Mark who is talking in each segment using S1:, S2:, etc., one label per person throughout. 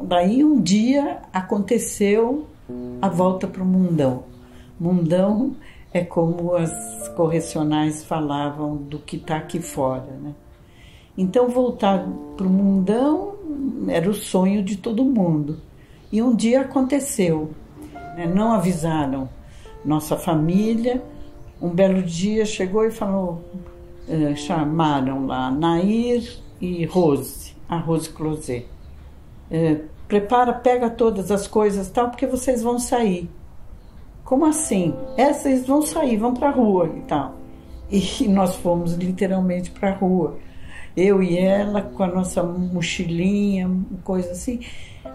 S1: Daí um dia aconteceu a volta para o mundão. Mundão é como as correcionais falavam do que está aqui fora, né? Então voltar para o mundão era o sonho de todo mundo. E um dia aconteceu, né? Não avisaram nossa família. Um belo dia chegou e falou, chamaram lá Nair e Rose, a Rose Closet. Prepara, pega todas as coisas tal, porque vocês vão sair. Como assim? Vocês vão sair, vão para a rua e tal. E nós fomos literalmente para a rua. Eu e ela com a nossa mochilinha, coisa assim,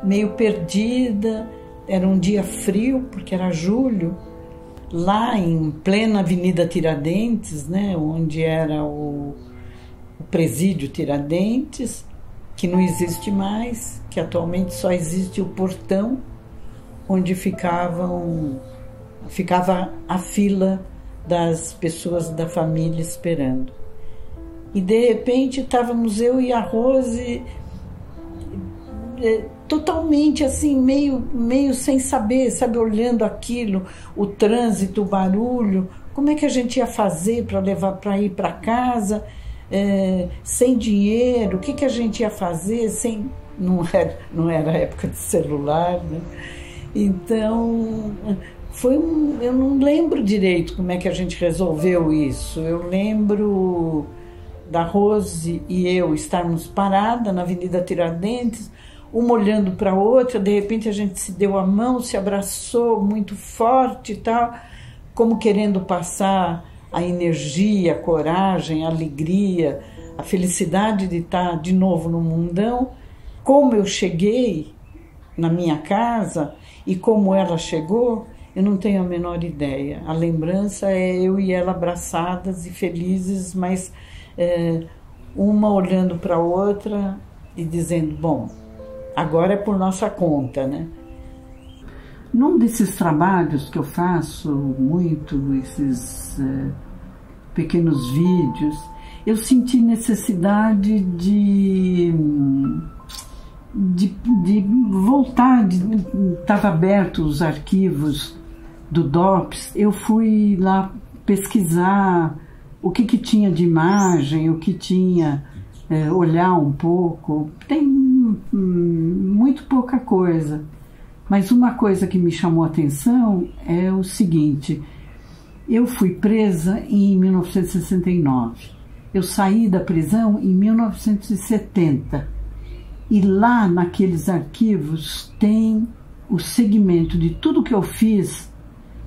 S1: meio perdida. Era um dia frio, porque era julho, lá em plena Avenida Tiradentes, né, onde era o presídio Tiradentes, que não existe mais, que atualmente só existe o portão, onde ficava a fila das pessoas da família esperando. E de repente estávamos eu e a Rose totalmente assim, meio sem saber, sabe, olhando aquilo, o trânsito, o barulho, como é que a gente ia fazer para ir para casa, sem dinheiro, o que a gente ia fazer, não era época de celular, né? Então, eu não lembro direito como é que a gente resolveu isso. Eu lembro da Rose e eu estarmos paradas na Avenida Tiradentes, uma olhando para a outra, de repente a gente se deu a mão, se abraçou muito forte e tal, como querendo passar a energia, a coragem, a alegria, a felicidade de estar de novo no mundão. Como eu cheguei na minha casa e como ela chegou, eu não tenho a menor ideia. A lembrança é eu e ela abraçadas e felizes, mas uma olhando para a outra e dizendo, bom, agora é por nossa conta, né? Num desses trabalhos que eu faço muito, esses pequenos vídeos, eu senti necessidade de voltar, estava aberto os arquivos do DOPS, eu fui lá pesquisar o que tinha de imagem, o que tinha, olhar um pouco, tem muito pouca coisa, mas uma coisa que me chamou a atenção é o seguinte: eu fui presa em 1969, eu saí da prisão em 1970, e lá naqueles arquivos tem o segmento de tudo que eu fiz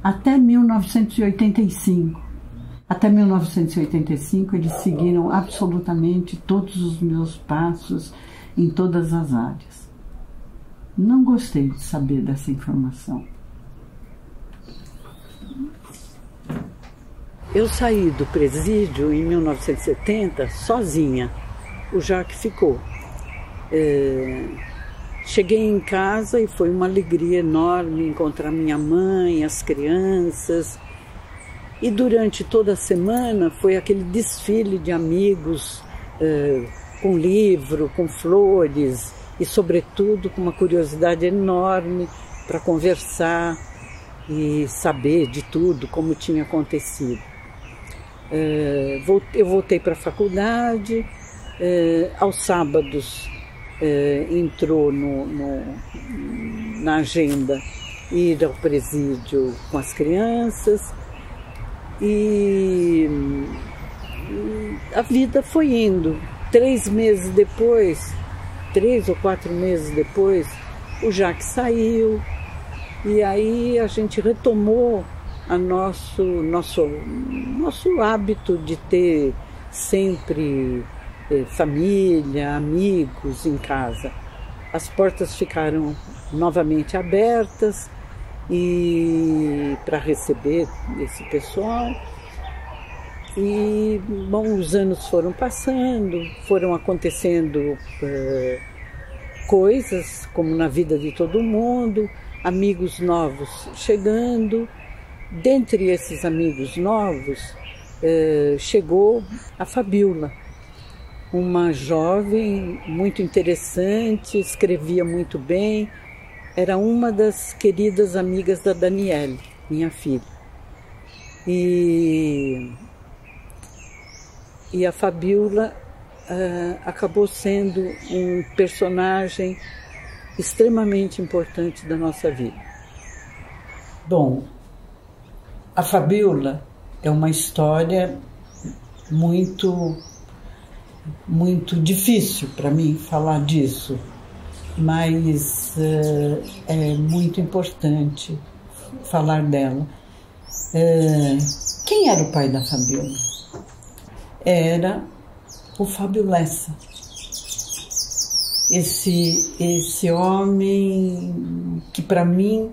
S1: até 1985. Até 1985 eles seguiram absolutamente todos os meus passos em todas as áreas. Não gostei de saber dessa informação. Eu saí do presídio em 1970 sozinha. O Jacques ficou. Cheguei em casa e foi uma alegria enorme encontrar minha mãe, as crianças. E durante toda a semana foi aquele desfile de amigos, com livro, com flores e, sobretudo, com uma curiosidade enorme para conversar e saber de tudo, como tinha acontecido. Eu voltei para a faculdade, aos sábados entrou na agenda ir ao presídio com as crianças. E a vida foi indo. 3 meses depois, 3 ou 4 meses depois, o Jacques saiu, e aí a gente retomou nosso hábito de ter sempre família, amigos em casa. As portas ficaram novamente abertas e para receber esse pessoal. E, bom, os anos foram passando, foram acontecendo coisas, como na vida de todo mundo, amigos novos chegando. Dentre esses amigos novos, chegou a Fabiola, uma jovem muito interessante, escrevia muito bem, era uma das queridas amigas da Daniele, minha filha. E a Fabiola acabou sendo um personagem extremamente importante da nossa vida. Bom, a Fabiola é uma história muito difícil para mim falar disso, mas é muito importante falar dela. Quem era o pai da Fabiola? Era o Fábio Lessa, esse homem que para mim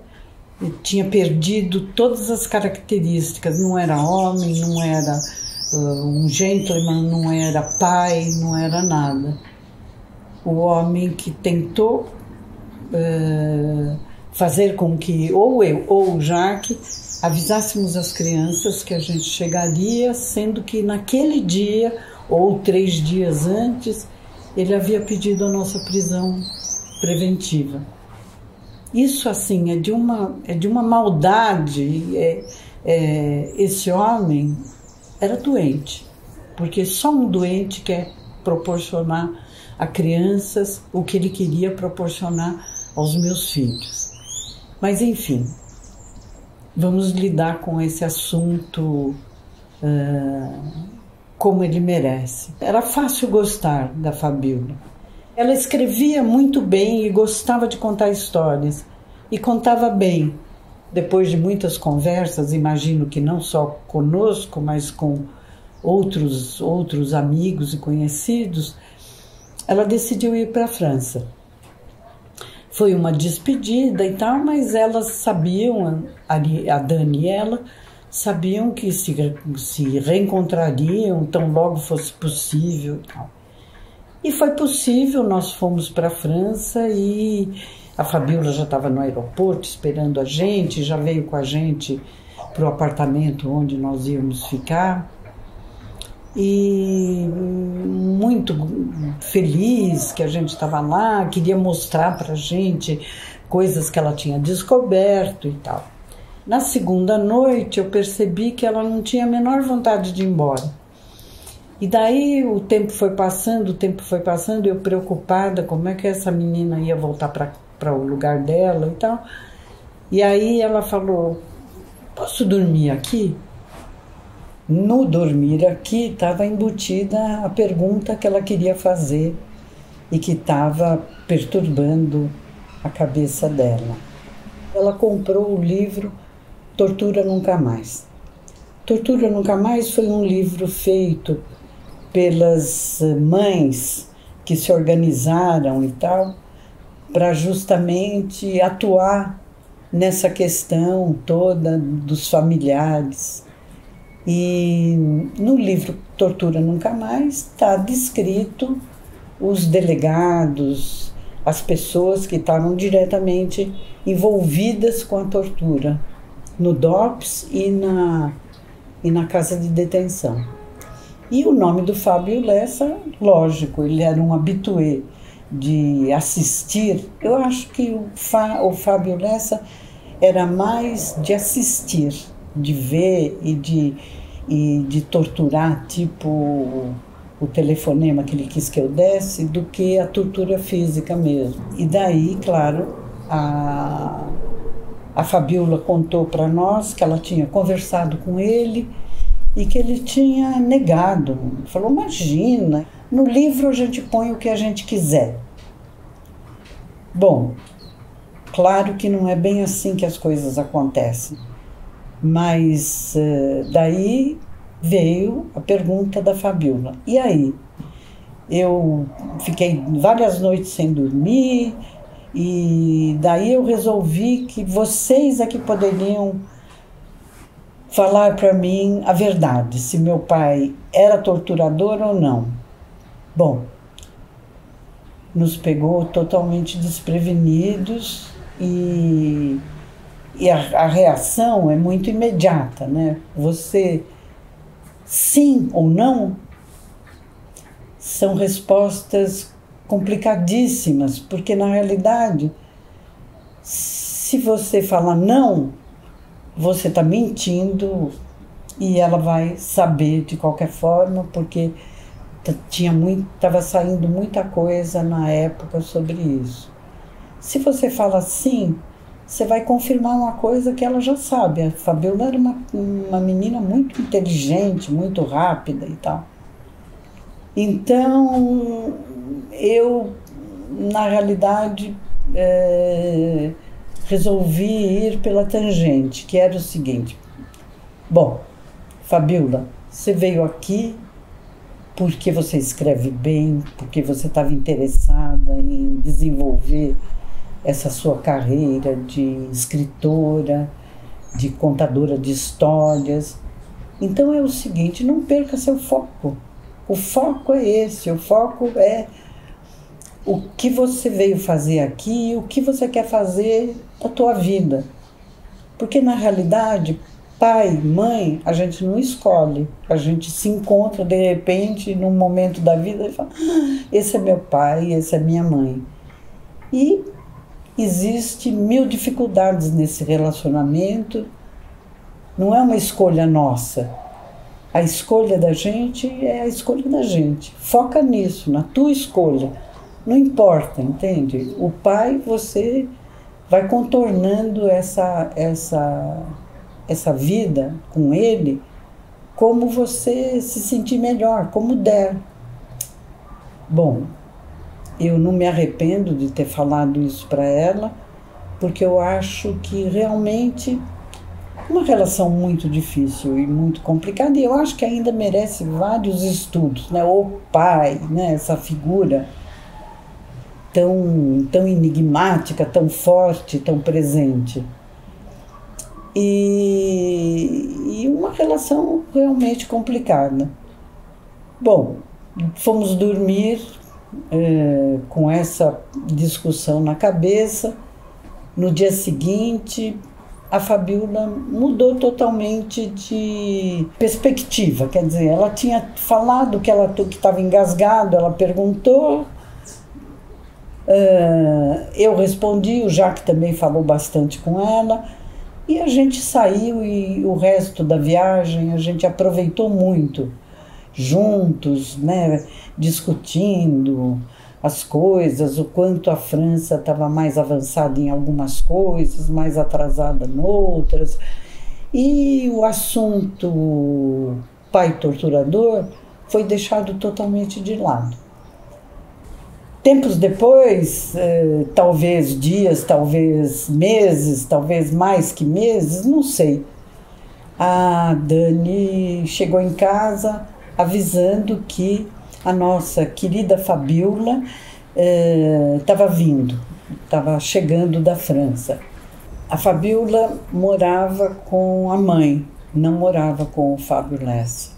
S1: tinha perdido todas as características, não era homem, não era um gentleman, não era pai, não era nada. O homem que tentou fazer com que ou eu ou o Jaque avisássemos as crianças que a gente chegaria, sendo que naquele dia ou 3 dias antes ele havia pedido a nossa prisão preventiva. Isso assim é de uma maldade. Esse homem era doente, porque só um doente quer proporcionar a crianças o que ele queria proporcionar aos meus filhos. Mas enfim, vamos lidar com esse assunto como ele merece. Era fácil gostar da Fabiola. Ela escrevia muito bem e gostava de contar histórias. E contava bem. Depois de muitas conversas, imagino que não só conosco, mas com outros amigos e conhecidos, ela decidiu ir para a França. Foi uma despedida e tal, mas elas sabiam, a Dani e ela, sabiam que se reencontrariam tão logo fosse possível e tal. E foi possível, nós fomos para a França e a Fabiola já estava no aeroporto esperando a gente, já veio com a gente para o apartamento onde nós íamos ficar. E muito feliz que a gente estava lá, queria mostrar para a gente coisas que ela tinha descoberto e tal. Na segunda noite eu percebi que ela não tinha a menor vontade de ir embora. E daí o tempo foi passando, eu preocupada como é que essa menina ia voltar para o lugar dela e tal. E aí ela falou, posso dormir aqui? No dormir aqui estava embutida a pergunta que ela queria fazer e que estava perturbando a cabeça dela. Ela comprou o livro Tortura Nunca Mais. Tortura Nunca Mais foi um livro feito pelas mães que se organizaram e tal, para justamente atuar nessa questão toda dos familiares. E no livro Tortura Nunca Mais está descrito os delegados, as pessoas que estavam diretamente envolvidas com a tortura, no DOPS e na casa de detenção. E o nome do Fábio Lessa, lógico, ele era um habitué de assistir. Eu acho que o Fábio Lessa era mais de assistir, de ver e de torturar, tipo o telefonema que ele quis que eu desse, do que a tortura física mesmo. E daí, claro, a Fabiola contou para nós que ela tinha conversado com ele e que ele tinha negado. Falou, imagina, no livro a gente põe o que a gente quiser. Bom, claro que não é bem assim que as coisas acontecem, mas daí veio a pergunta da Fabiola. E aí? Eu fiquei várias noites sem dormir e daí eu resolvi que vocês é que poderiam falar para mim a verdade, se meu pai era torturador ou não. Bom, nos pegou totalmente desprevenidos e a reação é muito imediata, né? Você, sim ou não, são respostas complicadíssimas, porque na realidade, se você falar não, você está mentindo e ela vai saber de qualquer forma, porque estava saindo muita coisa na época sobre isso. Se você fala sim, você vai confirmar uma coisa que ela já sabe. A Fabiola era uma menina muito inteligente, muito rápida e tal. Então, eu, na realidade, resolvi ir pela tangente, que era o seguinte. Bom, Fabiola, você veio aqui porque você escreve bem, porque você estava interessada em desenvolver essa sua carreira de escritora, de contadora de histórias. Então é o seguinte, não perca seu foco. O foco é esse, o foco é o que você veio fazer aqui, o que você quer fazer da tua vida. Porque na realidade, pai, mãe, a gente não escolhe. A gente se encontra de repente num momento da vida e fala, esse é meu pai, esse é minha mãe. E existe 1000 dificuldades nesse relacionamento. Não é uma escolha nossa. A escolha da gente é a escolha da gente. Foca nisso, na tua escolha. Não importa, entende? O pai, você vai contornando essa vida com ele como você se sentir melhor, como der. Bom, eu não me arrependo de ter falado isso para ela, porque eu acho que realmente uma relação muito difícil e muito complicada, e eu acho que ainda merece vários estudos, né? O pai, né? Essa figura tão enigmática, tão forte, tão presente. E uma relação realmente complicada. Bom, fomos dormir com essa discussão na cabeça. No dia seguinte, a Fabiola mudou totalmente de perspectiva, quer dizer, ela tinha falado que estava engasgado, ela perguntou, eu respondi, o Jacques também falou bastante com ela, e a gente saiu e o resto da viagem a gente aproveitou muito, juntos, né, discutindo as coisas, o quanto a França estava mais avançada em algumas coisas, mais atrasada em outras. E o assunto pai torturador foi deixado totalmente de lado. Tempos depois, talvez dias, talvez meses, talvez mais que meses, não sei, a Dani chegou em casa avisando que a nossa querida Fabiola estava chegando da França. A Fabiola morava com a mãe, não morava com o Fábio Lessa.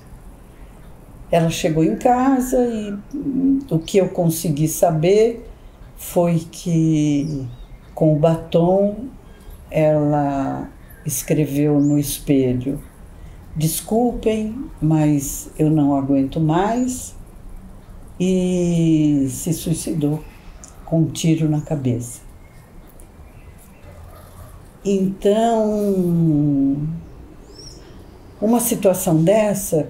S1: Ela chegou em casa e o que eu consegui saber foi que, com o batom, ela escreveu no espelho: desculpem, mas eu não aguento mais, e se suicidou com um tiro na cabeça. Então, uma situação dessa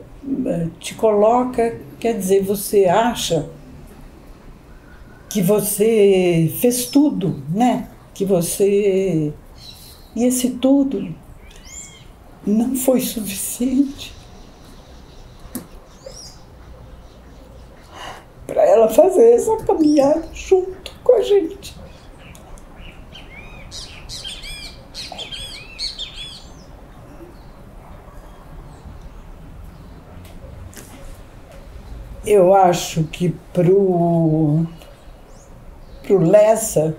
S1: te coloca, quer dizer, você acha que você fez tudo, né? Que você... E esse tudo não foi suficiente para ela fazer essa caminhada junto com a gente. Eu acho que pro Lessa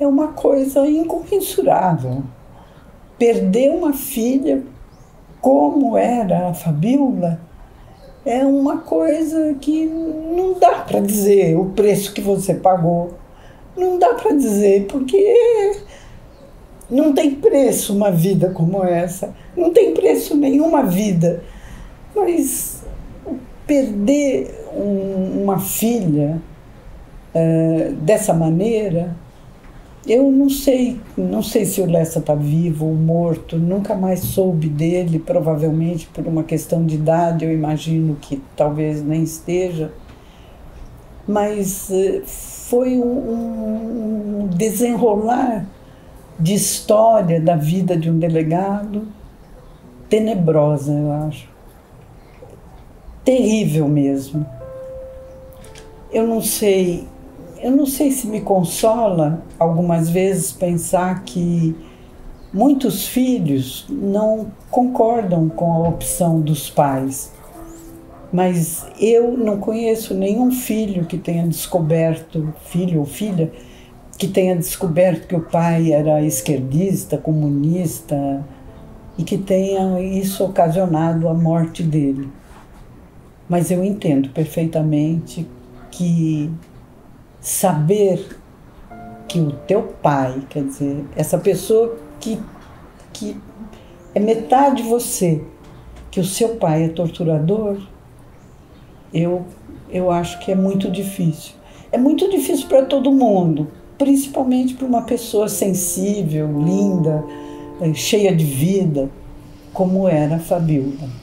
S1: é uma coisa incomensurável. Perder uma filha como era a Fabiola é uma coisa que não dá para dizer o preço que você pagou. Não dá para dizer, porque não tem preço uma vida como essa. Não tem preço nenhuma vida. Mas perder uma filha dessa maneira, eu não sei se o Lessa está vivo ou morto, nunca mais soube dele, provavelmente por uma questão de idade, eu imagino que talvez nem esteja, mas foi um desenrolar de história da vida de um delegado tenebrosa, eu acho. Terrível mesmo. Eu não sei se me consola algumas vezes pensar que muitos filhos não concordam com a opção dos pais. Mas eu não conheço nenhum filho que tenha descoberto, filho ou filha, que tenha descoberto que o pai era esquerdista, comunista, e que tenha isso ocasionado a morte dele. Mas eu entendo perfeitamente que saber que o teu pai, quer dizer, essa pessoa que é metade de você, que o seu pai é torturador, eu acho que é muito difícil. É muito difícil para todo mundo, principalmente para uma pessoa sensível, linda, cheia de vida, como era a Fabiola.